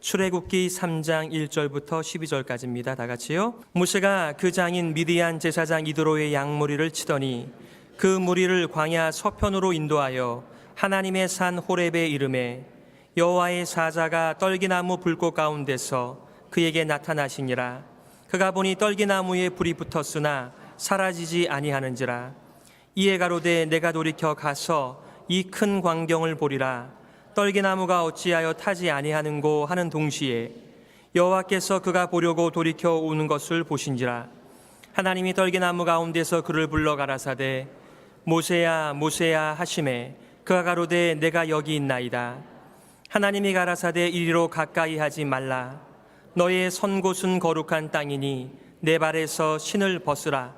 출애굽기 3장 1절부터 12절까지입니다. 다 같이요. 모세가 그 장인 미디안 제사장 이드로의 양무리를 치더니 그 무리를 광야 서편으로 인도하여 하나님의 산 호렙에 이르매 여호와의 사자가 떨기나무 불꽃 가운데서 그에게 나타나시니라. 그가 보니 떨기나무에 불이 붙었으나 사라지지 아니하는지라. 이에 가로되 내가 돌이켜 가서 이 큰 광경을 보리라. 떨기나무가 어찌하여 타지 아니하는고 하는 동시에 여호와께서 그가 보려고 돌이켜 오는 것을 보신지라. 하나님이 떨기나무 가운데서 그를 불러 가라사대 모세야 모세야 하시매 그가 가로되 내가 여기 있나이다. 하나님이 가라사대 이리로 가까이 하지 말라. 너의 선 곳은 거룩한 땅이니 내 발에서 신을 벗으라.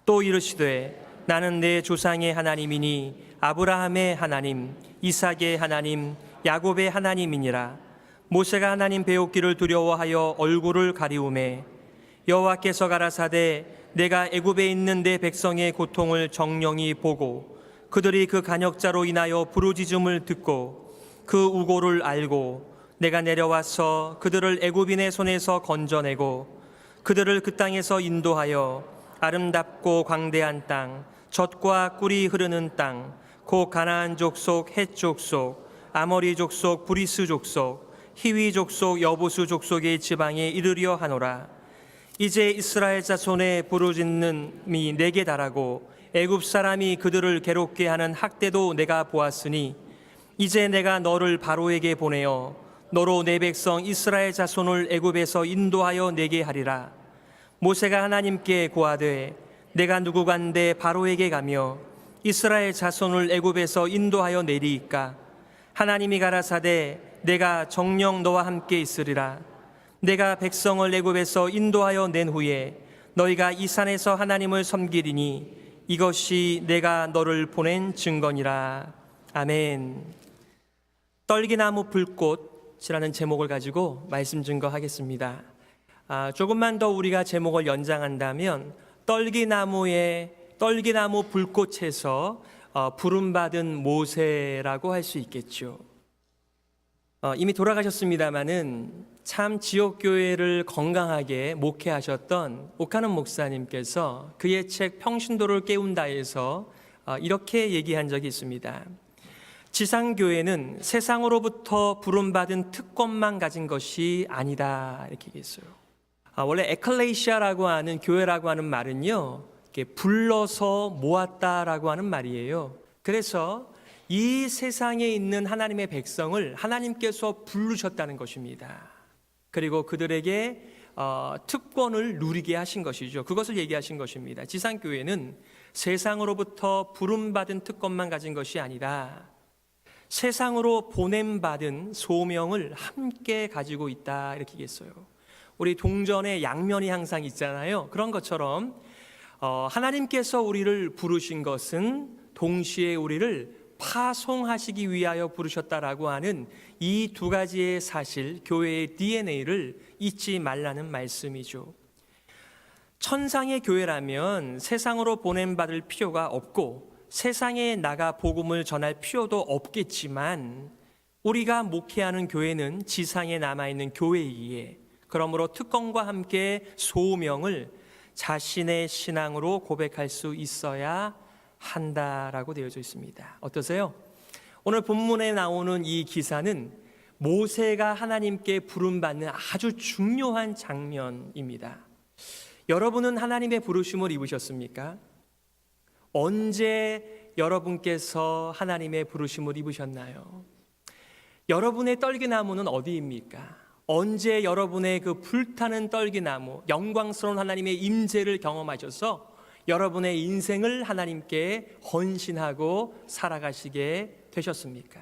또 이르시되 나는 내 조상의 하나님이니 아브라함의 하나님, 이삭의 하나님, 야곱의 하나님이니라. 모세가 하나님 배우기를 두려워하여 얼굴을 가리우매 여호와께서 가라사대 내가 애굽에 있는 내 백성의 고통을 정령이 보고 그들이 그 간역자로 인하여 부르짖음을 듣고 그 우고를 알고 내가 내려와서 그들을 애굽인의 손에서 건져내고 그들을 그 땅에서 인도하여 아름답고 광대한 땅, 젖과 꿀이 흐르는 땅, 곧 가나안 족속, 헷 족속, 아모리 족속, 브리스 족속, 히위 족속, 여부수 족속의 지방에 이르려 하노라. 이제 이스라엘 자손의 부르짖음이 내게 달하고 애굽 사람이 그들을 괴롭게 하는 학대도 내가 보았으니 이제 내가 너를 바로에게 보내어 너로 내 백성 이스라엘 자손을 애굽에서 인도하여 내게 하리라. 모세가 하나님께 고하되 내가 누구간데 바로에게 가며 이스라엘 자손을 애굽에서 인도하여 내리이까. 하나님이 가라사대 내가 정녕 너와 함께 있으리라. 내가 백성을 애굽에서 인도하여 낸 후에 너희가 이 산에서 하나님을 섬기리니 이것이 내가 너를 보낸 증거니라. 아멘. 떨기나무 불꽃이라는 제목을 가지고 말씀 증거하겠습니다. 조금만 더 우리가 제목을 연장한다면 떨기나무 불꽃에서 부름받은 모세라고 할 수 있겠죠. 이미 돌아가셨습니다마는 참 지역교회를 건강하게 목회하셨던 오카는 목사님께서 그의 책 평신도를 깨운다에서 이렇게 얘기한 적이 있습니다. 지상교회는 세상으로부터 부름받은 특권만 가진 것이 아니다, 이렇게 얘기했어요. 원래 에클레시아라고 하는 교회라고 하는 말은요, 이렇게 불러서 모았다라고 하는 말이에요. 그래서 이 세상에 있는 하나님의 백성을 하나님께서 부르셨다는 것입니다. 그리고 그들에게 특권을 누리게 하신 것이죠. 그것을 얘기하신 것입니다. 지상교회는 세상으로부터 부름받은 특권만 가진 것이 아니라 세상으로 보냄받은 소명을 함께 가지고 있다, 이렇게 얘기했어요. 우리 동전의 양면이 항상 있잖아요. 그런 것처럼 하나님께서 우리를 부르신 것은 동시에 우리를 파송하시기 위하여 부르셨다라고 하는 이 두 가지의 사실, 교회의 DNA를 잊지 말라는 말씀이죠. 천상의 교회라면 세상으로 보냄받을 필요가 없고 세상에 나가 복음을 전할 필요도 없겠지만 우리가 목회하는 교회는 지상에 남아있는 교회이기에 그러므로 특권과 함께 소명을 자신의 신앙으로 고백할 수 있어야 한다라고 되어져 있습니다. 어떠세요? 오늘 본문에 나오는 이 기사는 모세가 하나님께 부름받는 아주 중요한 장면입니다. 여러분은 하나님의 부르심을 입으셨습니까? 언제 여러분께서 하나님의 부르심을 입으셨나요? 여러분의 떨기나무는 어디입니까? 언제 여러분의 그 불타는 떨기나무, 영광스러운 하나님의 임재를 경험하셔서 여러분의 인생을 하나님께 헌신하고 살아가시게 되셨습니까?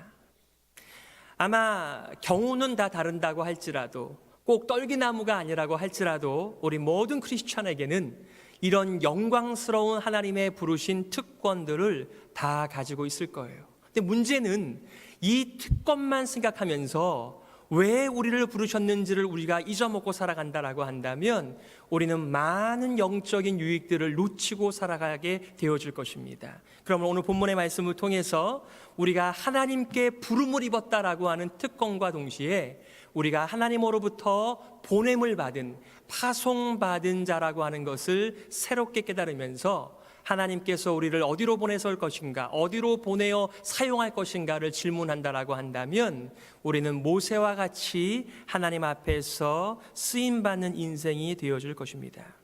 아마 경우는 다 다른다고 할지라도 꼭 떨기나무가 아니라고 할지라도 우리 모든 크리스찬에게는 이런 영광스러운 하나님의 부르신 특권들을 다 가지고 있을 거예요. 근데 문제는 이 특권만 생각하면서 왜 우리를 부르셨는지를 우리가 잊어먹고 살아간다라고 한다면 우리는 많은 영적인 유익들을 놓치고 살아가게 되어질 것입니다. 그러면 오늘 본문의 말씀을 통해서 우리가 하나님께 부름을 입었다라고 하는 특권과 동시에 우리가 하나님으로부터 보냄을 받은, 파송받은 자라고 하는 것을 새롭게 깨달으면서 하나님께서 우리를 어디로 보내설 것인가, 어디로 보내어 사용할 것인가를 질문한다라고 한다면 우리는 모세와 같이 하나님 앞에서 쓰임받는 인생이 되어줄 것입니다.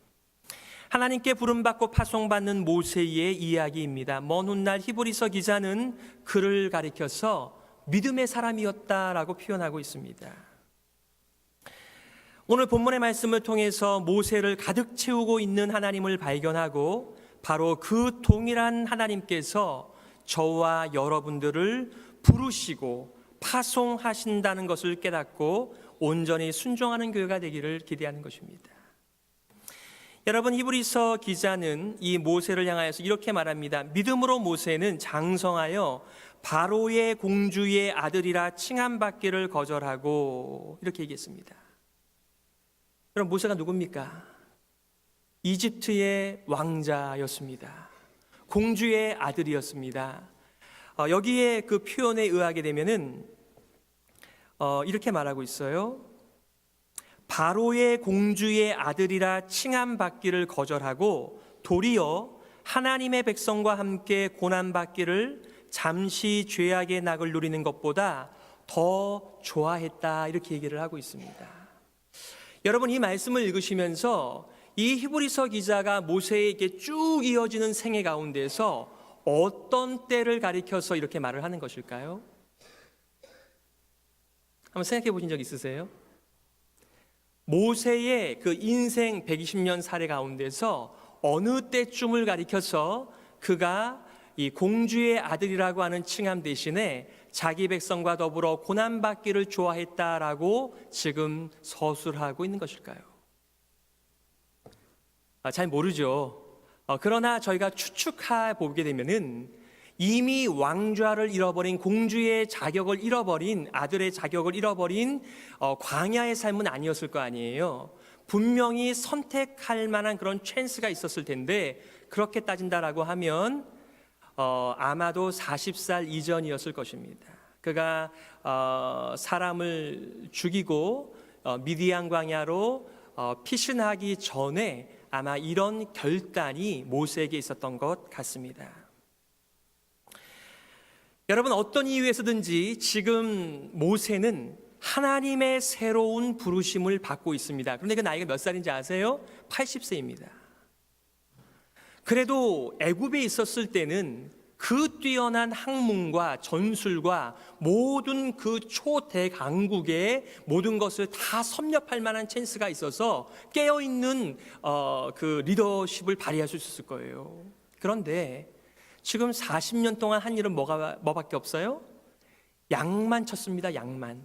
하나님께 부름받고 파송받는 모세의 이야기입니다. 먼 훗날 히브리서 기자는 그를 가리켜서 믿음의 사람이었다라고 표현하고 있습니다. 오늘 본문의 말씀을 통해서 모세를 가득 채우고 있는 하나님을 발견하고 바로 그 동일한 하나님께서 저와 여러분들을 부르시고 파송하신다는 것을 깨닫고 온전히 순종하는 교회가 되기를 기대하는 것입니다. 여러분, 히브리서 기자는 이 모세를 향하여서 이렇게 말합니다. 믿음으로 모세는 장성하여 바로의 공주의 아들이라 칭함받기를 거절하고, 이렇게 얘기했습니다. 여러분, 모세가 누굽니까? 이집트의 왕자였습니다. 공주의 아들이었습니다. 여기에 그 표현에 의하게 되면은 이렇게 말하고 있어요. 바로의 공주의 아들이라 칭함받기를 거절하고 도리어 하나님의 백성과 함께 고난받기를 잠시 죄악의 낙을 누리는 것보다 더 좋아했다, 이렇게 얘기를 하고 있습니다. 여러분, 이 말씀을 읽으시면서 이 히브리서 기자가 모세에게 쭉 이어지는 생애 가운데서 어떤 때를 가리켜서 이렇게 말을 하는 것일까요? 한번 생각해 보신 적 있으세요? 모세의 그 인생 120년 사례 가운데서 어느 때쯤을 가리켜서 그가 이 공주의 아들이라고 하는 칭함 대신에 자기 백성과 더불어 고난받기를 좋아했다라고 지금 서술하고 있는 것일까요? 잘 모르죠. 그러나 저희가 추측해 보게 되면은 이미 왕좌를 잃어버린, 공주의 자격을 잃어버린, 아들의 자격을 잃어버린 광야의 삶은 아니었을 거 아니에요. 분명히 선택할 만한 그런 찬스가 있었을 텐데, 그렇게 따진다라고 하면 아마도 40살 이전이었을 것입니다. 그가 사람을 죽이고 미디안 광야로 피신하기 전에 아마 이런 결단이 모세에게 있었던 것 같습니다. 여러분, 어떤 이유에서든지 지금 모세는 하나님의 새로운 부르심을 받고 있습니다. 그런데 그 나이가 몇 살인지 아세요? 80세입니다. 그래도 애굽에 있었을 때는 그 뛰어난 학문과 전술과 모든 그 초대강국의 모든 것을 다 섭렵할 만한 찬스가 있어서 깨어있는 그 리더십을 발휘할 수 있었을 거예요. 그런데 지금 40년 동안 한 일은 뭐밖에 없어요? 양만 쳤습니다. 양만.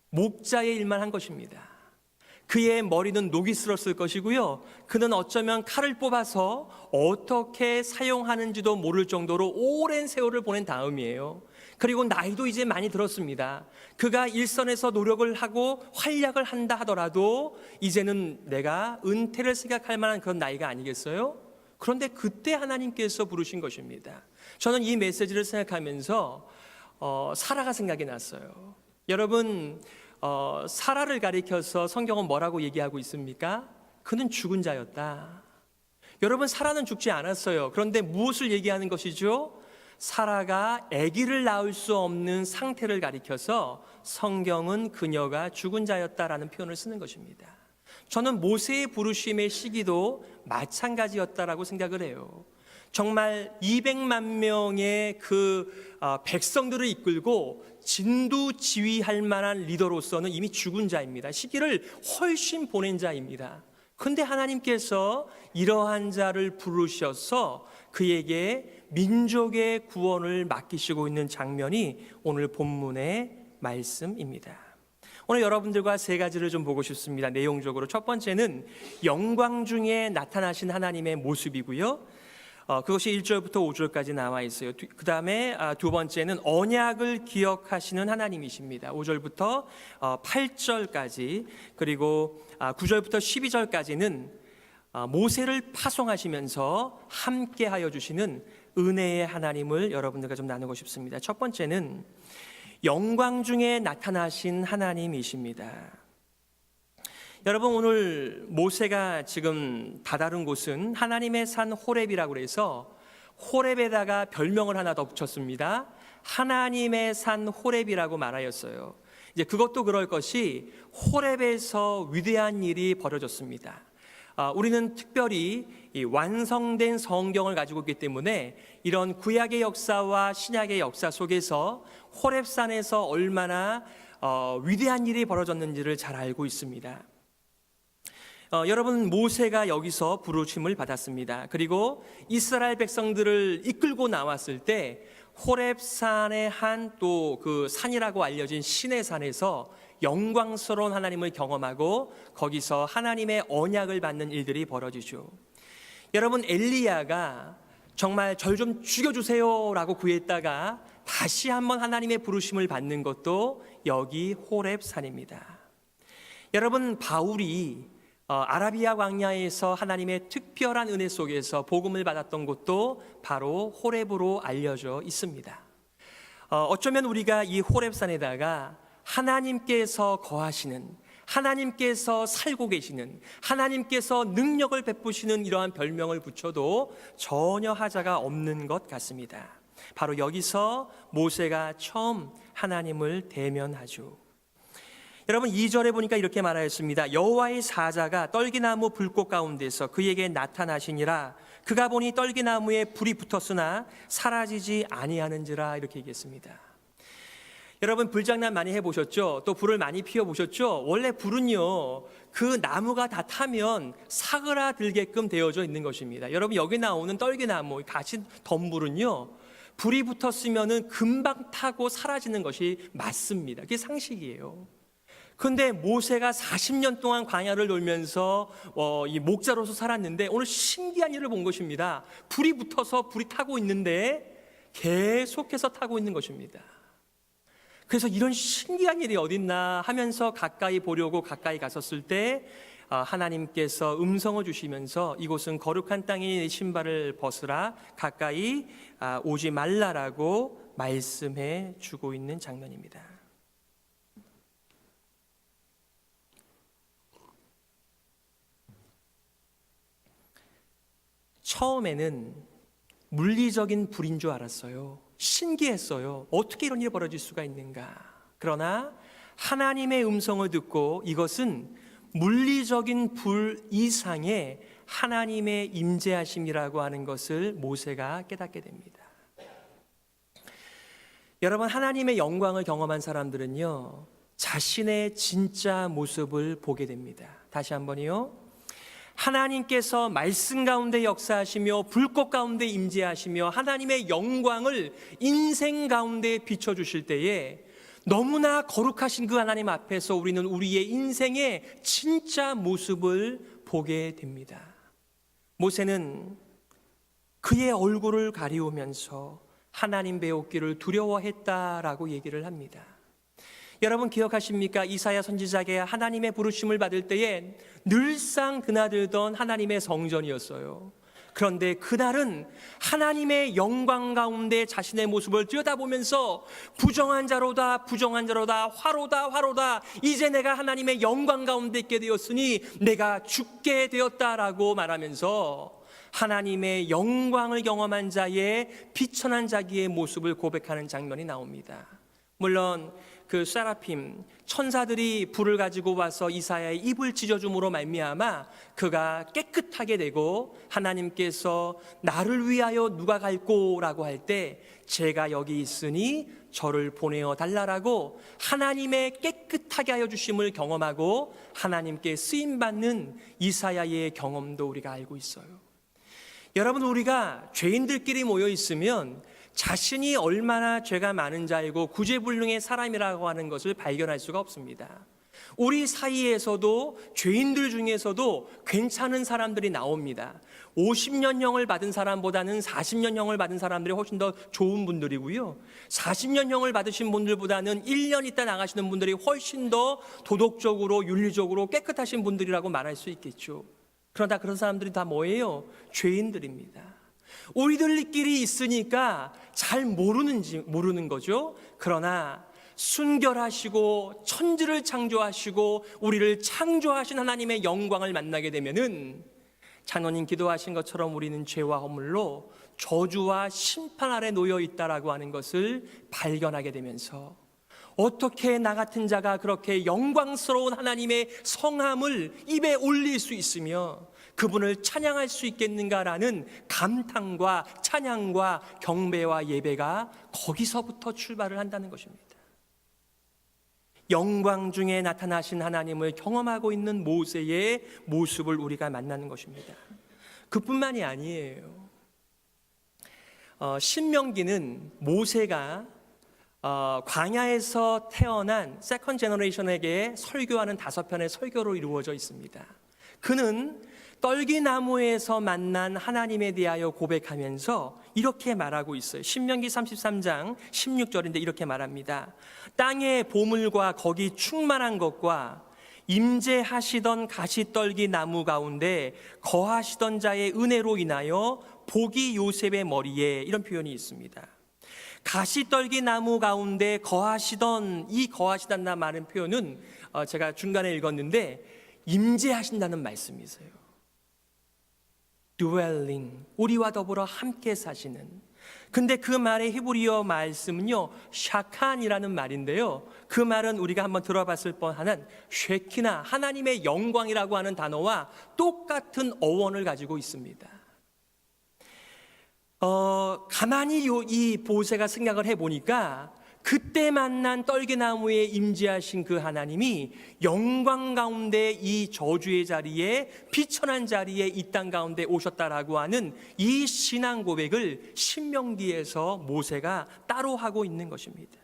목자의 일만 한 것입니다. 그의 머리는 녹이 슬었을 것이고요. 그는 어쩌면 칼을 뽑아서 어떻게 사용하는지도 모를 정도로 오랜 세월을 보낸 다음이에요. 그리고 나이도 이제 많이 들었습니다. 그가 일선에서 노력을 하고 활약을 한다 하더라도 이제는 내가 은퇴를 생각할 만한 그런 나이가 아니겠어요? 그런데 그때 하나님께서 부르신 것입니다. 저는 이 메시지를 생각하면서 사라가 생각이 났어요. 여러분, 사라를 가리켜서 성경은 뭐라고 얘기하고 있습니까? 그는 죽은 자였다. 여러분, 사라는 죽지 않았어요. 그런데 무엇을 얘기하는 것이죠? 사라가 아기를 낳을 수 없는 상태를 가리켜서 성경은 그녀가 죽은 자였다라는 표현을 쓰는 것입니다. 저는 모세의 부르심의 시기도 마찬가지였다라고 생각을 해요. 정말 200만 명의 그 백성들을 이끌고 진두지휘할 만한 리더로서는 이미 죽은 자입니다. 시기를 훨씬 보낸 자입니다. 그런데 하나님께서 이러한 자를 부르셔서 그에게 민족의 구원을 맡기시고 있는 장면이 오늘 본문의 말씀입니다. 오늘 여러분들과 세 가지를 좀 보고 싶습니다. 내용적으로 첫 번째는 영광 중에 나타나신 하나님의 모습이고요. 그것이 1절부터 5절까지 나와 있어요. 그 다음에 두 번째는 언약을 기억하시는 하나님이십니다. 5절부터 8절까지, 그리고 9절부터 12절까지는 모세를 파송하시면서 함께하여 주시는 은혜의 하나님을 여러분들과 좀 나누고 싶습니다. 첫 번째는 영광 중에 나타나신 하나님이십니다. 여러분, 오늘 모세가 지금 다다른 곳은 하나님의 산 호렙이라고 해서 호렙에다가 별명을 하나 더 붙였습니다. 하나님의 산 호렙이라고 말하였어요. 이제 그것도 그럴 것이 호렙에서 위대한 일이 벌어졌습니다. 우리는 특별히 이 완성된 성경을 가지고 있기 때문에 이런 구약의 역사와 신약의 역사 속에서 호렙산에서 얼마나 위대한 일이 벌어졌는지를 잘 알고 있습니다. 여러분, 모세가 여기서 부르심을 받았습니다. 그리고 이스라엘 백성들을 이끌고 나왔을 때 호렙산의 한 또 그 산이라고 알려진 신의 산에서 영광스러운 하나님을 경험하고 거기서 하나님의 언약을 받는 일들이 벌어지죠. 여러분, 엘리야가 정말 절 좀 죽여주세요 라고 구했다가 다시 한번 하나님의 부르심을 받는 것도 여기 호렙산입니다. 여러분, 바울이 아라비아 광야에서 하나님의 특별한 은혜 속에서 복음을 받았던 곳도 바로 호렙으로 알려져 있습니다. 어쩌면 우리가 이 호렙산에다가 하나님께서 거하시는, 하나님께서 살고 계시는, 하나님께서 능력을 베푸시는 이러한 별명을 붙여도 전혀 하자가 없는 것 같습니다. 바로 여기서 모세가 처음 하나님을 대면하죠. 여러분, 2절에 보니까 이렇게 말하였습니다. 여호와의 사자가 떨기나무 불꽃 가운데서 그에게 나타나시니라. 그가 보니 떨기나무에 불이 붙었으나 사라지지 아니하는지라. 이렇게 얘기했습니다. 여러분, 불장난 많이 해보셨죠? 또 불을 많이 피워보셨죠? 원래 불은요, 그 나무가 다 타면 사그라들게끔 되어져 있는 것입니다. 여러분, 여기 나오는 떨기나무, 가시 덤불은요, 불이 붙었으면 금방 타고 사라지는 것이 맞습니다. 그게 상식이에요. 그런데 모세가 40년 동안 광야를 돌면서 이 목자로서 살았는데 오늘 신기한 일을 본 것입니다. 불이 붙어서 불이 타고 있는데 계속해서 타고 있는 것입니다. 그래서 이런 신기한 일이 어딨나 하면서 가까이 보려고 가까이 갔었을 때 하나님께서 음성을 주시면서 이곳은 거룩한 땅이 신발을 벗으라, 가까이 오지 말라라고 말씀해 주고 있는 장면입니다. 처음에는 물리적인 불인 줄 알았어요. 신기했어요. 어떻게 이런 일이 벌어질 수가 있는가. 그러나 하나님의 음성을 듣고 이것은 물리적인 불 이상의 하나님의 임재하심이라고 하는 것을 모세가 깨닫게 됩니다. 여러분, 하나님의 영광을 경험한 사람들은요, 자신의 진짜 모습을 보게 됩니다. 다시 한번요. 하나님께서 말씀 가운데 역사하시며 불꽃 가운데 임재하시며 하나님의 영광을 인생 가운데 비춰주실 때에 너무나 거룩하신 그 하나님 앞에서 우리는 우리의 인생의 진짜 모습을 보게 됩니다. 모세는 그의 얼굴을 가리우면서 하나님 배우기를 두려워했다라고 얘기를 합니다. 여러분, 기억하십니까? 이사야 선지자에게 하나님의 부르심을 받을 때에 늘상 드나들던 하나님의 성전이었어요. 그런데 그날은 하나님의 영광 가운데 자신의 모습을 들여다보면서 부정한 자로다, 부정한 자로다, 화로다, 화로다, 이제 내가 하나님의 영광 가운데 있게 되었으니 내가 죽게 되었다라고 말하면서 하나님의 영광을 경험한 자의 비천한 자기의 모습을 고백하는 장면이 나옵니다. 물론 그 세라핌 천사들이 불을 가지고 와서 이사야의 입을 찢어줌으로 말미암아 그가 깨끗하게 되고 하나님께서 나를 위하여 누가 갈꼬라고 할 때 제가 여기 있으니 저를 보내어 달라라고 하나님의 깨끗하게 하여 주심을 경험하고 하나님께 쓰임받는 이사야의 경험도 우리가 알고 있어요. 여러분, 우리가 죄인들끼리 모여 있으면 자신이 얼마나 죄가 많은 자이고 구제불능의 사람이라고 하는 것을 발견할 수가 없습니다. 우리 사이에서도 죄인들 중에서도 괜찮은 사람들이 나옵니다. 50년형을 받은 사람보다는 40년형을 받은 사람들이 훨씬 더 좋은 분들이고요, 40년형을 받으신 분들보다는 1년 있다 나가시는 분들이 훨씬 더 도덕적으로 윤리적으로 깨끗하신 분들이라고 말할 수 있겠죠. 그러나 그런 사람들이 다 뭐예요? 죄인들입니다. 우리들끼리 있으니까 잘 모르는 거죠. 그러나 순결하시고 천지를 창조하시고 우리를 창조하신 하나님의 영광을 만나게 되면은 장로님 기도하신 것처럼 우리는 죄와 허물로 저주와 심판 아래 놓여 있다라고 하는 것을 발견하게 되면서 어떻게 나 같은 자가 그렇게 영광스러운 하나님의 성함을 입에 올릴 수 있으며 그분을 찬양할 수 있겠는가라는 감탄과 찬양과 경배와 예배가 거기서부터 출발을 한다는 것입니다. 영광 중에 나타나신 하나님을 경험하고 있는 모세의 모습을 우리가 만나는 것입니다. 그뿐만이 아니에요. 신명기는 모세가 광야에서 태어난 세컨 제너레이션에게 설교하는 5편의 설교로 이루어져 있습니다. 그는 떨기나무에서 만난 하나님에 대하여 고백하면서 이렇게 말하고 있어요. 신명기 33장 16절인데 이렇게 말합니다. 땅의 보물과 거기 충만한 것과 임재하시던 가시떨기 나무 가운데 거하시던 자의 은혜로 인하여 복이 요셉의 머리에, 이런 표현이 있습니다. 가시떨기 나무 가운데 거하시던, 이 거하시다는 말은 표현은 제가 중간에 읽었는데 임재하신다는 말씀이세요. dwelling, 우리와 더불어 함께 사시는. 근데 그 말의 히브리어 말씀은요 샤칸이라는 말인데요, 그 말은 우리가 한번 들어봤을 뻔한 쉐키나, 하나님의 영광이라고 하는 단어와 똑같은 어원을 가지고 있습니다. 가만히 이 모세가 생각을 해보니까 그때 만난 떨기나무에 임재하신 그 하나님이 영광 가운데 이 저주의 자리에, 비천한 자리에 이 땅 가운데 오셨다라고 하는 이 신앙 고백을 신명기에서 모세가 따로 하고 있는 것입니다.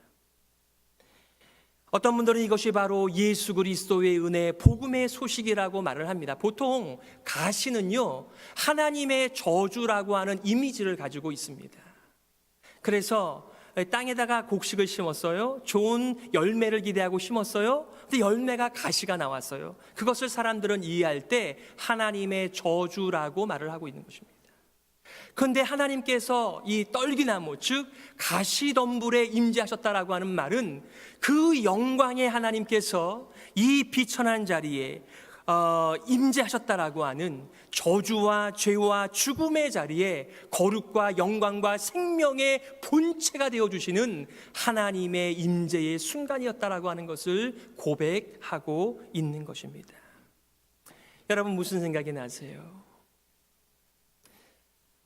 어떤 분들은 이것이 바로 예수 그리스도의 은혜, 복음의 소식이라고 말을 합니다. 보통 가시는요 하나님의 저주라고 하는 이미지를 가지고 있습니다. 그래서 땅에다가 곡식을 심었어요. 좋은 열매를 기대하고 심었어요. 근데 열매가 가시가 나왔어요. 그것을 사람들은 이해할 때 하나님의 저주라고 말을 하고 있는 것입니다. 그런데 하나님께서 이 떨기나무, 즉 가시덤불에 임재하셨다라고 하는 말은 그 영광의 하나님께서 이 비천한 자리에 임재하셨다라고 하는 저주와 죄와 죽음의 자리에 거룩과 영광과 생명의 본체가 되어주시는 하나님의 임재의 순간이었다라고 하는 것을 고백하고 있는 것입니다. 여러분 무슨 생각이 나세요?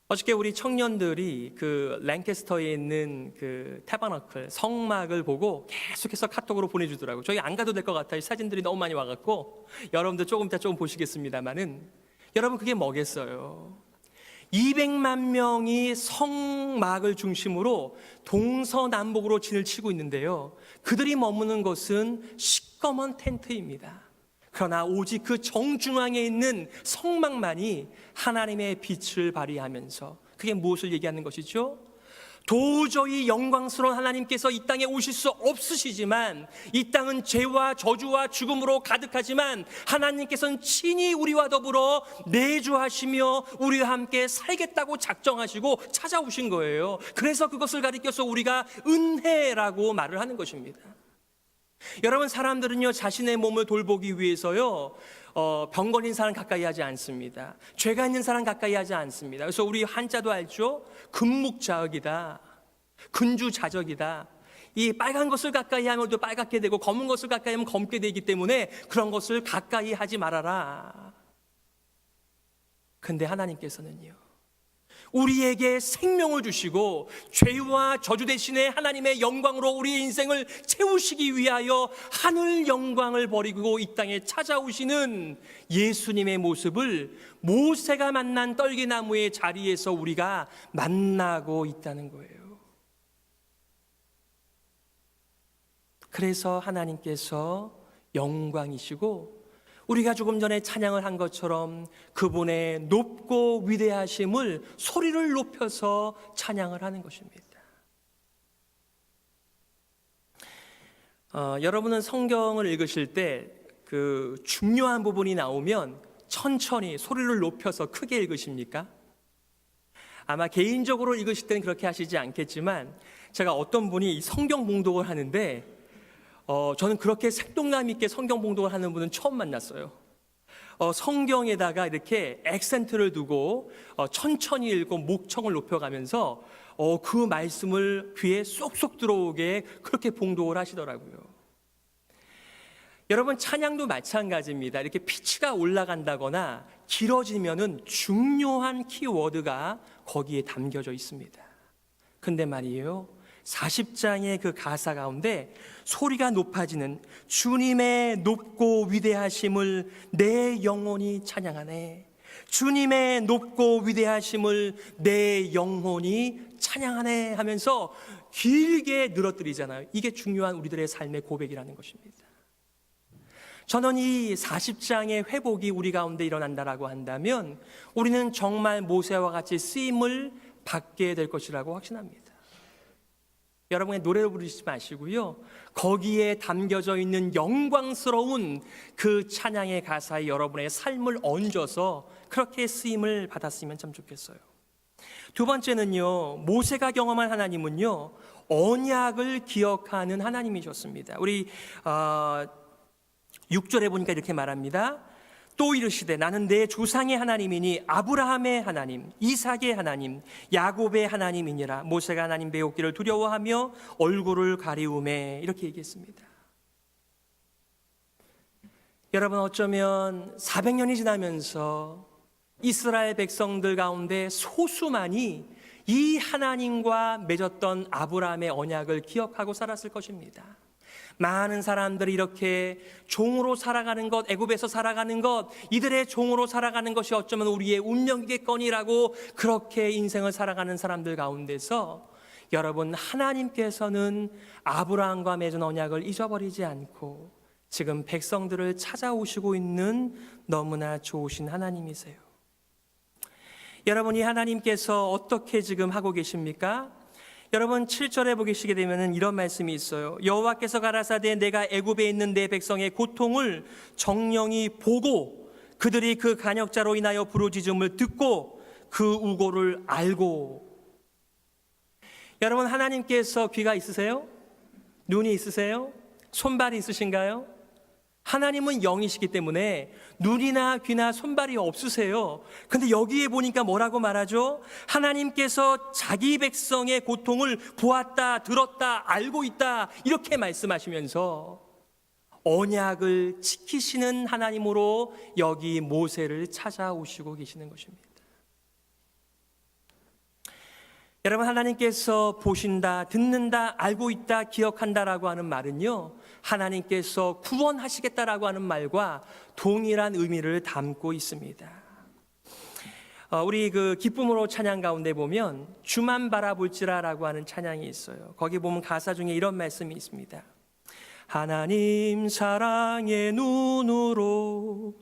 어저께 우리 청년들이 그 랭캐스터에 있는 그 태버너클 성막을 보고 계속해서 카톡으로 보내주더라고요. 저희 안 가도 될 것 같아요. 사진들이 너무 많이 와갖고 여러분들 조금 이따 조금 보시겠습니다만은, 여러분 그게 뭐겠어요? 200만 명이 성막을 중심으로 동서남북으로 진을 치고 있는데요, 그들이 머무는 것은 시꺼먼 텐트입니다. 그러나 오직 그 정중앙에 있는 성막만이 하나님의 빛을 발휘하면서, 그게 무엇을 얘기하는 것이죠? 도저히 영광스러운 하나님께서 이 땅에 오실 수 없으시지만, 이 땅은 죄와 저주와 죽음으로 가득하지만 하나님께서는 친히 우리와 더불어 내주하시며 우리와 함께 살겠다고 작정하시고 찾아오신 거예요. 그래서 그것을 가리켜서 우리가 은혜라고 말을 하는 것입니다. 여러분, 사람들은요 자신의 몸을 돌보기 위해서요 병 걸린 사람 가까이 하지 않습니다. 죄가 있는 사람 가까이 하지 않습니다. 그래서 우리 한자도 알죠? 금묵자흑이다, 근주자적이다. 이 빨간 것을 가까이 하면 또 빨갛게 되고 검은 것을 가까이 하면 검게 되기 때문에 그런 것을 가까이 하지 말아라. 근데 하나님께서는요 우리에게 생명을 주시고 죄와 저주 대신에 하나님의 영광으로 우리의 인생을 채우시기 위하여 하늘 영광을 버리고 이 땅에 찾아오시는 예수님의 모습을 모세가 만난 떨기나무의 자리에서 우리가 만나고 있다는 거예요. 그래서 하나님께서 영광이시고 우리가 조금 전에 찬양을 한 것처럼 그분의 높고 위대하심을 소리를 높여서 찬양을 하는 것입니다. 여러분은 성경을 읽으실 때 그 중요한 부분이 나오면 천천히 소리를 높여서 크게 읽으십니까? 아마 개인적으로 읽으실 때는 그렇게 하시지 않겠지만, 제가 어떤 분이 성경 봉독을 하는데 저는 그렇게 생동감 있게 성경 봉독을 하는 분은 처음 만났어요. 성경에다가 이렇게 액센트를 두고 천천히 읽고 목청을 높여가면서 그 말씀을 귀에 쏙쏙 들어오게 그렇게 봉독을 하시더라고요. 여러분, 찬양도 마찬가지입니다. 이렇게 피치가 올라간다거나 길어지면은 중요한 키워드가 거기에 담겨져 있습니다. 근데 말이에요, 40장의 그 가사 가운데 소리가 높아지는 주님의 높고 위대하심을 내 영혼이 찬양하네, 주님의 높고 위대하심을 내 영혼이 찬양하네 하면서 길게 늘어뜨리잖아요. 이게 중요한 우리들의 삶의 고백이라는 것입니다. 저는 이 40장의 회복이 우리 가운데 일어난다라고 한다면 우리는 정말 모세와 같이 쓰임을 받게 될 것이라고 확신합니다. 여러분의 노래를 부르시지 마시고요, 거기에 담겨져 있는 영광스러운 그 찬양의 가사에 여러분의 삶을 얹어서 그렇게 쓰임을 받았으면 참 좋겠어요. 두 번째는요, 모세가 경험한 하나님은요, 언약을 기억하는 하나님이셨습니다. 우리 6절에 보니까 이렇게 말합니다. 또 이르시되 나는 내 조상의 하나님이니 아브라함의 하나님, 이삭의 하나님, 야곱의 하나님이니라. 모세가 하나님 배웠기를 두려워하며 얼굴을 가리우매, 이렇게 얘기했습니다. 여러분, 어쩌면 400년이 지나면서 이스라엘 백성들 가운데 소수만이 이 하나님과 맺었던 아브라함의 언약을 기억하고 살았을 것입니다. 많은 사람들이 이렇게 종으로 살아가는 것, 애굽에서 살아가는 것, 이들의 종으로 살아가는 것이 어쩌면 우리의 운명이겠거니라고 그렇게 인생을 살아가는 사람들 가운데서 여러분, 하나님께서는 아브라함과 맺은 언약을 잊어버리지 않고 지금 백성들을 찾아오시고 있는 너무나 좋으신 하나님이세요. 여러분, 이 하나님께서 어떻게 지금 하고 계십니까? 여러분, 7절에 보시게 되면 이런 말씀이 있어요. 여호와께서 가라사대 내가 애굽에 있는 내 백성의 고통을 정령이 보고 그들이 그 간역자로 인하여 부르짖음을 듣고 그 우고를 알고. 여러분, 하나님께서 귀가 있으세요? 눈이 있으세요? 손발이 있으신가요? 하나님은 영이시기 때문에 눈이나 귀나 손발이 없으세요. 근데 여기에 보니까 뭐라고 말하죠? 하나님께서 자기 백성의 고통을 보았다, 들었다, 알고 있다, 이렇게 말씀하시면서 언약을 지키시는 하나님으로 여기 모세를 찾아오시고 계시는 것입니다. 여러분, 하나님께서 보신다, 듣는다, 알고 있다, 기억한다라고 하는 말은요, 하나님께서 구원하시겠다라고 하는 말과 동일한 의미를 담고 있습니다. 우리 그 기쁨으로 찬양 가운데 보면 주만 바라볼지라라고 하는 찬양이 있어요. 거기 보면 가사 중에 이런 말씀이 있습니다. 하나님 사랑의 눈으로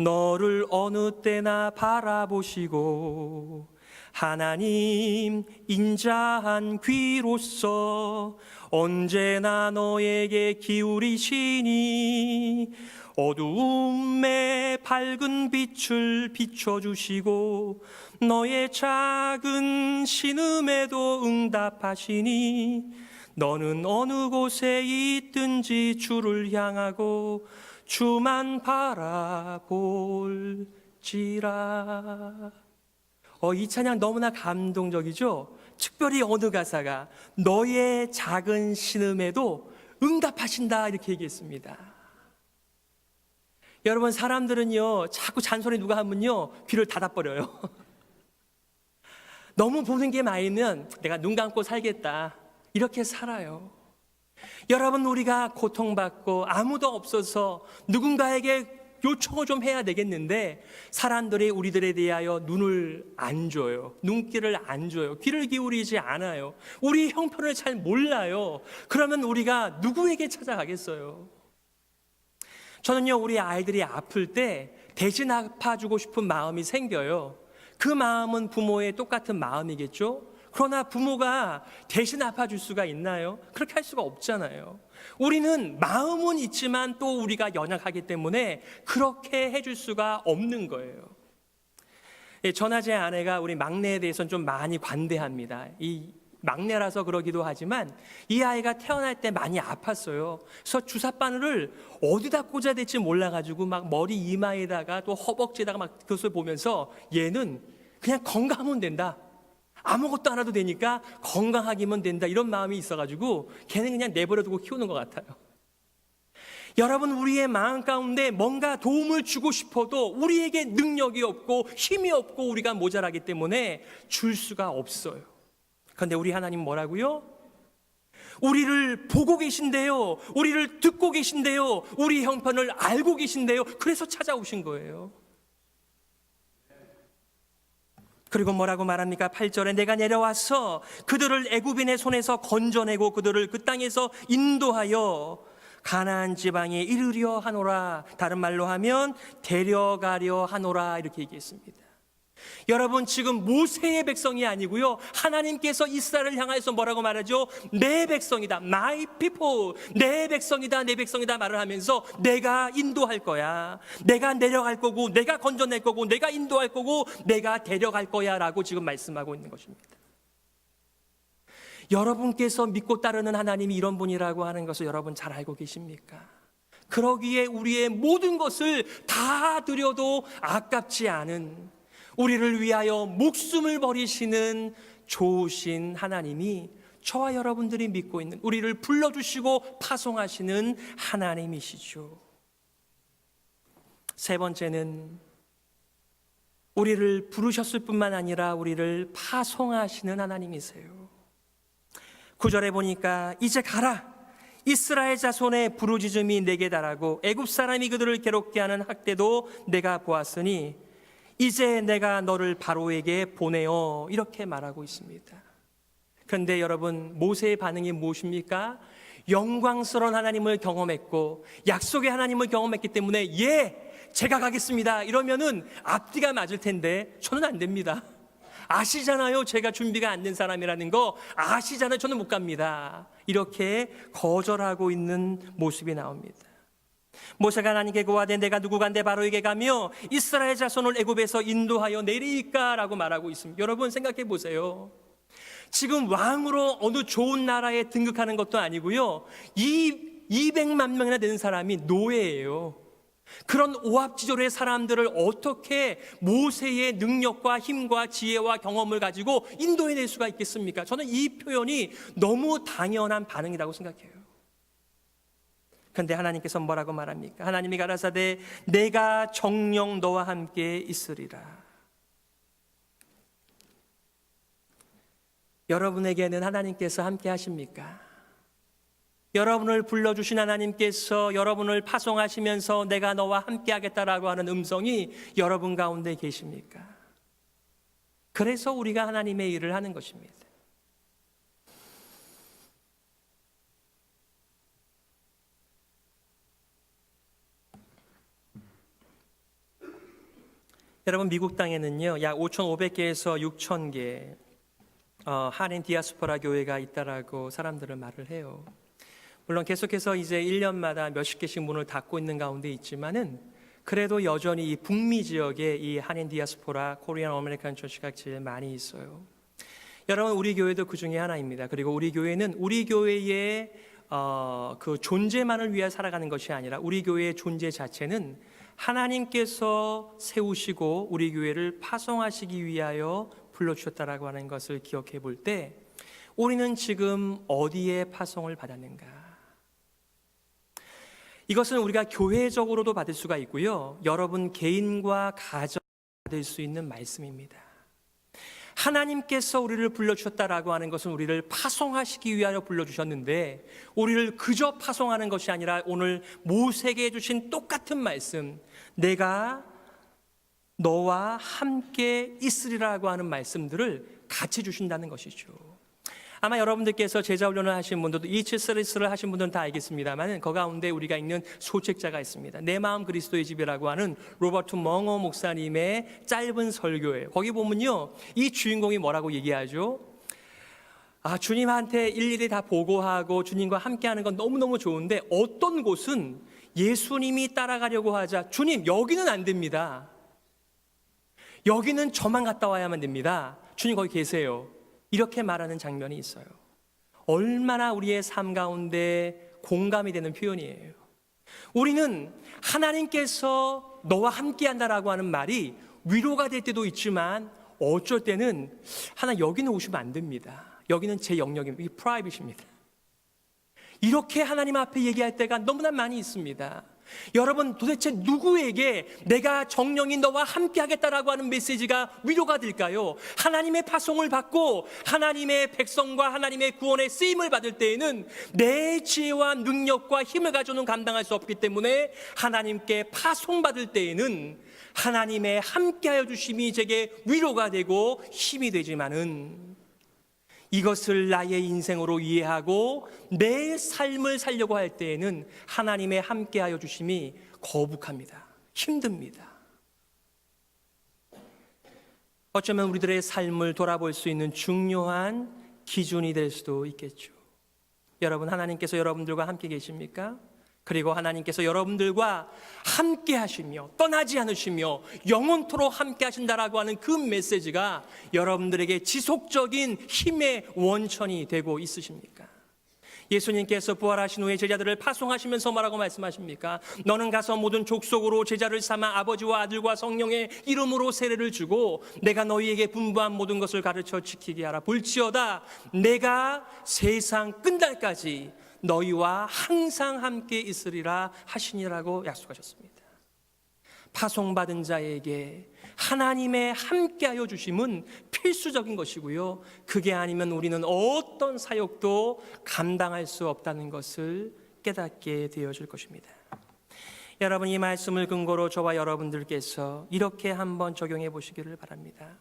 너를 어느 때나 바라보시고 하나님 인자한 귀로서 언제나 너에게 기울이시니 어두움에 밝은 빛을 비춰주시고 너의 작은 신음에도 응답하시니 너는 어느 곳에 있든지 주를 향하고 주만 바라볼지라. 이 찬양 너무나 감동적이죠? 특별히 어느 가사가 너의 작은 신음에도 응답하신다 이렇게 얘기했습니다. 여러분, 사람들은요 자꾸 잔소리 누가 하면요 귀를 닫아버려요. 너무 보는 게 많으면 내가 눈 감고 살겠다 이렇게 살아요. 여러분, 우리가 고통받고 아무도 없어서 누군가에게 요청을 좀 해야 되겠는데 사람들이 우리들에 대하여 눈을 안 줘요. 눈길을 안 줘요. 귀를 기울이지 않아요. 우리 형편을 잘 몰라요. 그러면 우리가 누구에게 찾아가겠어요? 저는요, 우리 아이들이 아플 때 대신 아파주고 싶은 마음이 생겨요. 그 마음은 부모의 똑같은 마음이겠죠? 그러나 부모가 대신 아파줄 수가 있나요? 그렇게 할 수가 없잖아요. 우리는 마음은 있지만 또 우리가 연약하기 때문에 그렇게 해줄 수가 없는 거예요. 전화 제 아내가 우리 막내에 대해서는 좀 많이 관대합니다. 이 막내라서 그러기도 하지만 이 아이가 태어날 때 많이 아팠어요. 그래서 주사바늘을 어디다 꽂아야 될지 몰라가지고 막 머리 이마에다가 또 허벅지에다가 막 그것을 보면서 얘는 그냥 건강하면 된다. 아무것도 안 해도 되니까 건강하기만 된다. 이런 마음이 있어가지고 걔는 그냥 내버려두고 키우는 것 같아요. 여러분, 우리의 마음 가운데 뭔가 도움을 주고 싶어도 우리에게 능력이 없고 힘이 없고 우리가 모자라기 때문에 줄 수가 없어요. 그런데 우리 하나님 뭐라고요? 우리를 보고 계신대요. 우리를 듣고 계신대요. 우리 형편을 알고 계신대요. 그래서 찾아오신 거예요. 그리고 뭐라고 말합니까? 8절에 내가 내려와서 그들을 애굽인의 손에서 건져내고 그들을 그 땅에서 인도하여 가나안 지방에 이르려 하노라. 다른 말로 하면 데려가려 하노라. 이렇게 얘기했습니다. 여러분, 지금 모세의 백성이 아니고요, 하나님께서 이스라엘을 향해서 뭐라고 말하죠? 내 백성이다, my people, 내 백성이다, 내 백성이다 말을 하면서 내가 인도할 거야, 내가 내려갈 거고, 내가 건져낼 거고, 내가 인도할 거고, 내가 데려갈 거야 라고 지금 말씀하고 있는 것입니다. 여러분께서 믿고 따르는 하나님이 이런 분이라고 하는 것을 여러분 잘 알고 계십니까? 그러기에 우리의 모든 것을 다 드려도 아깝지 않은, 우리를 위하여 목숨을 버리시는 좋으신 하나님이 저와 여러분들이 믿고 있는, 우리를 불러주시고 파송하시는 하나님이시죠. 세 번째는 우리를 부르셨을 뿐만 아니라 우리를 파송하시는 하나님이세요. 9절에 보니까 이제 가라, 이스라엘 자손의 부르짖음이 내게 달하고 애굽 사람이 그들을 괴롭게 하는 학대도 내가 보았으니 이제 내가 너를 바로에게 보내어, 이렇게 말하고 있습니다. 그런데 여러분, 모세의 반응이 무엇입니까? 영광스러운 하나님을 경험했고 약속의 하나님을 경험했기 때문에 예, 제가 가겠습니다 이러면은 앞뒤가 맞을 텐데 저는 안 됩니다. 아시잖아요, 제가 준비가 안 된 사람이라는 거 아시잖아요, 저는 못 갑니다. 이렇게 거절하고 있는 모습이 나옵니다. 모세가 하나님께 고하되 내가 누구간데 바로에게 가며 이스라엘 자손을 애굽에서 인도하여 내리일까 라고 말하고 있습니다. 여러분 생각해 보세요. 지금 왕으로 어느 좋은 나라에 등극하는 것도 아니고요, 200만 명이나 되는 사람이 노예예요. 그런 오합지졸의 사람들을 어떻게 모세의 능력과 힘과 지혜와 경험을 가지고 인도해낼 수가 있겠습니까? 저는 이 표현이 너무 당연한 반응이라고 생각해요. 그런데 하나님께서 뭐라고 말합니까? 하나님이 가라사대 내가 정녕 너와 함께 있으리라. 여러분에게는 하나님께서 함께 하십니까? 여러분을 불러주신 하나님께서 여러분을 파송하시면서 내가 너와 함께 하겠다라고 하는 음성이 여러분 가운데 계십니까? 그래서 우리가 하나님의 일을 하는 것입니다. 여러분, 미국 땅에는요 약 5,500개에서 6,000개 한인 디아스포라 교회가 있다라고 사람들은 말을 해요. 물론 계속해서 이제 1년마다 몇십 개씩 문을 닫고 있는 가운데 있지만은 그래도 여전히 이 북미 지역에 이 한인 디아스포라 코리안 아메리칸 처치가 제일 많이 있어요. 여러분, 우리 교회도 그 중에 하나입니다. 그리고 우리 교회는 우리 교회의 그 존재만을 위해 살아가는 것이 아니라 우리 교회의 존재 자체는 하나님께서 세우시고 우리 교회를 파송하시기 위하여 불러주셨다라고 하는 것을 기억해 볼 때 우리는 지금 어디에 파송을 받았는가? 이것은 우리가 교회적으로도 받을 수가 있고요, 여러분 개인과 가정 받을 수 있는 말씀입니다. 하나님께서 우리를 불러주셨다라고 하는 것은 우리를 파송하시기 위하여 불러주셨는데 우리를 그저 파송하는 것이 아니라 오늘 모세에게 해주신 똑같은 말씀, 내가 너와 함께 있으리라고 하는 말씀들을 같이 주신다는 것이죠. 아마 여러분들께서 제자훈련을 하신 분들도 이치 서비스를 하신 분들은 다 알겠습니다만 그 가운데 우리가 읽는 소책자가 있습니다. 내 마음 그리스도의 집이라고 하는 로버트 멍어 목사님의 짧은 설교예요. 거기 보면요, 이 주인공이 뭐라고 얘기하죠? 주님한테 일일이 다 보고하고 주님과 함께하는 건 너무너무 좋은데 어떤 곳은 예수님이 따라가려고 하자 주님 여기는 안 됩니다. 여기는 저만 갔다 와야만 됩니다. 주님 거기 계세요. 이렇게 말하는 장면이 있어요. 얼마나 우리의 삶 가운데 공감이 되는 표현이에요. 우리는 하나님께서 너와 함께한다라고 하는 말이 위로가 될 때도 있지만 어쩔 때는 여기는 오시면 안 됩니다. 여기는 제 영역입니다. 이게 프라이빗입니다. 이렇게 하나님 앞에 얘기할 때가 너무나 많이 있습니다. 여러분, 도대체 누구에게 내가 정령이 너와 함께 하겠다라고 하는 메시지가 위로가 될까요? 하나님의 파송을 받고 하나님의 백성과 하나님의 구원의 쓰임을 받을 때에는 내 지혜와 능력과 힘을 가져는 감당할 수 없기 때문에 하나님께 파송받을 때에는 하나님의 함께하여 주심이 제게 위로가 되고 힘이 되지만은 이것을 나의 인생으로 이해하고 내 삶을 살려고 할 때에는 하나님의 함께하여 주심이 거북합니다. 힘듭니다. 어쩌면 우리들의 삶을 돌아볼 수 있는 중요한 기준이 될 수도 있겠죠. 여러분, 하나님께서 여러분들과 함께 계십니까? 그리고 하나님께서 여러분들과 함께 하시며 떠나지 않으시며 영원토록 함께 하신다라고 하는 그 메시지가 여러분들에게 지속적인 힘의 원천이 되고 있으십니까? 예수님께서 부활하신 후에 제자들을 파송하시면서 뭐라고 말씀하십니까? 너는 가서 모든 족속으로 제자를 삼아 아버지와 아들과 성령의 이름으로 세례를 주고 내가 너희에게 분부한 모든 것을 가르쳐 지키게 하라. 볼지어다 내가 세상 끝날까지 너희와 항상 함께 있으리라 하시니라고 약속하셨습니다. 파송받은 자에게 하나님의 함께하여 주심은 필수적인 것이고요, 그게 아니면 우리는 어떤 사역도 감당할 수 없다는 것을 깨닫게 되어질 것입니다. 여러분, 이 말씀을 근거로 저와 여러분들께서 이렇게 한번 적용해 보시기를 바랍니다.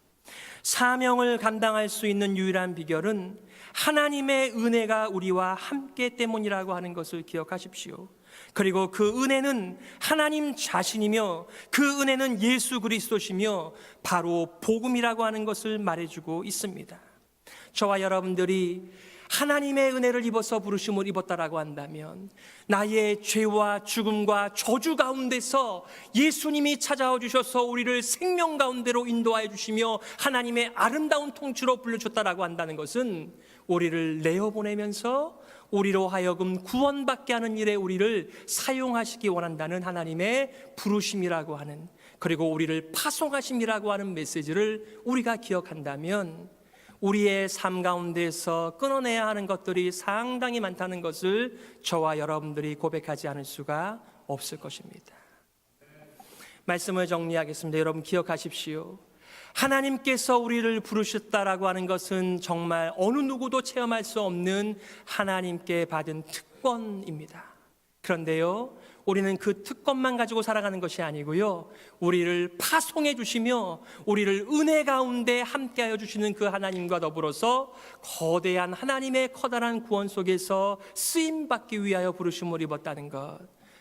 사명을 감당할 수 있는 유일한 비결은 하나님의 은혜가 우리와 함께 때문이라고 하는 것을 기억하십시오. 그리고 그 은혜는 하나님 자신이며 그 은혜는 예수 그리스도시며 바로 복음이라고 하는 것을 말해주고 있습니다. 저와 여러분들이 하나님의 은혜를 입어서 부르심을 입었다라고 한다면 나의 죄와 죽음과 저주 가운데서 예수님이 찾아와 주셔서 우리를 생명 가운데로 인도하여 주시며 하나님의 아름다운 통치로 불러줬다라고 한다는 것은 우리를 내어보내면서 우리로 하여금 구원받게 하는 일에 우리를 사용하시기 원한다는 하나님의 부르심이라고 하는, 그리고 우리를 파송하심이라고 하는 메시지를 우리가 기억한다면 우리의 삶 가운데서 끊어내야 하는 것들이 상당히 많다는 것을 저와 여러분들이 고백하지 않을 수가 없을 것입니다. 말씀을 정리하겠습니다. 여러분 기억하십시오. 하나님께서 우리를 부르셨다라고 하는 것은 정말 어느 누구도 체험할 수 없는 하나님께 받은 특권입니다. 그런데요, 우리는 그 특권만 가지고 살아가는 것이 아니고요, 우리를 파송해 주시며 우리를 은혜 가운데 함께하여 주시는 그 하나님과 더불어서 거대한 하나님의 커다란 구원 속에서 쓰임받기 위하여 부르심을 입었다는 것,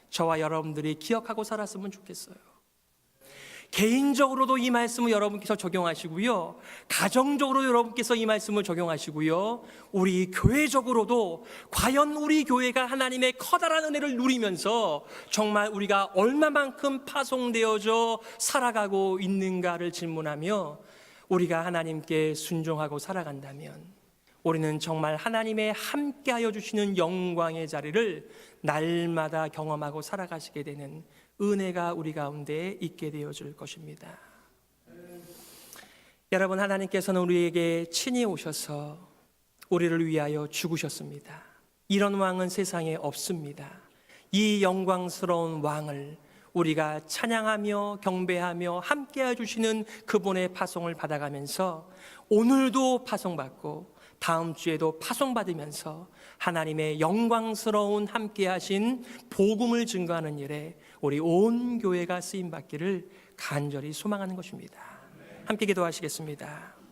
저와 여러분들이 기억하고 살았으면 좋겠어요. 개인적으로도 이 말씀을 여러분께서 적용하시고요, 가정적으로 여러분께서 이 말씀을 적용하시고요, 우리 교회적으로도 과연 우리 교회가 하나님의 커다란 은혜를 누리면서 정말 우리가 얼마만큼 파송되어져 살아가고 있는가를 질문하며 우리가 하나님께 순종하고 살아간다면 우리는 정말 하나님의 함께하여 주시는 영광의 자리를 날마다 경험하고 살아가시게 되는 은혜가 우리 가운데 있게 되어질 것입니다. 여러분, 하나님께서는 우리에게 친히 오셔서 우리를 위하여 죽으셨습니다. 이런 왕은 세상에 없습니다. 이 영광스러운 왕을 우리가 찬양하며 경배하며 함께해 주시는 그분의 파송을 받아가면서 오늘도 파송받고 다음 주에도 파송받으면서 하나님의 영광스러운 함께하신 복음을 증거하는 일에 우리 온 교회가 쓰임받기를 간절히 소망하는 것입니다. 함께 기도하시겠습니다.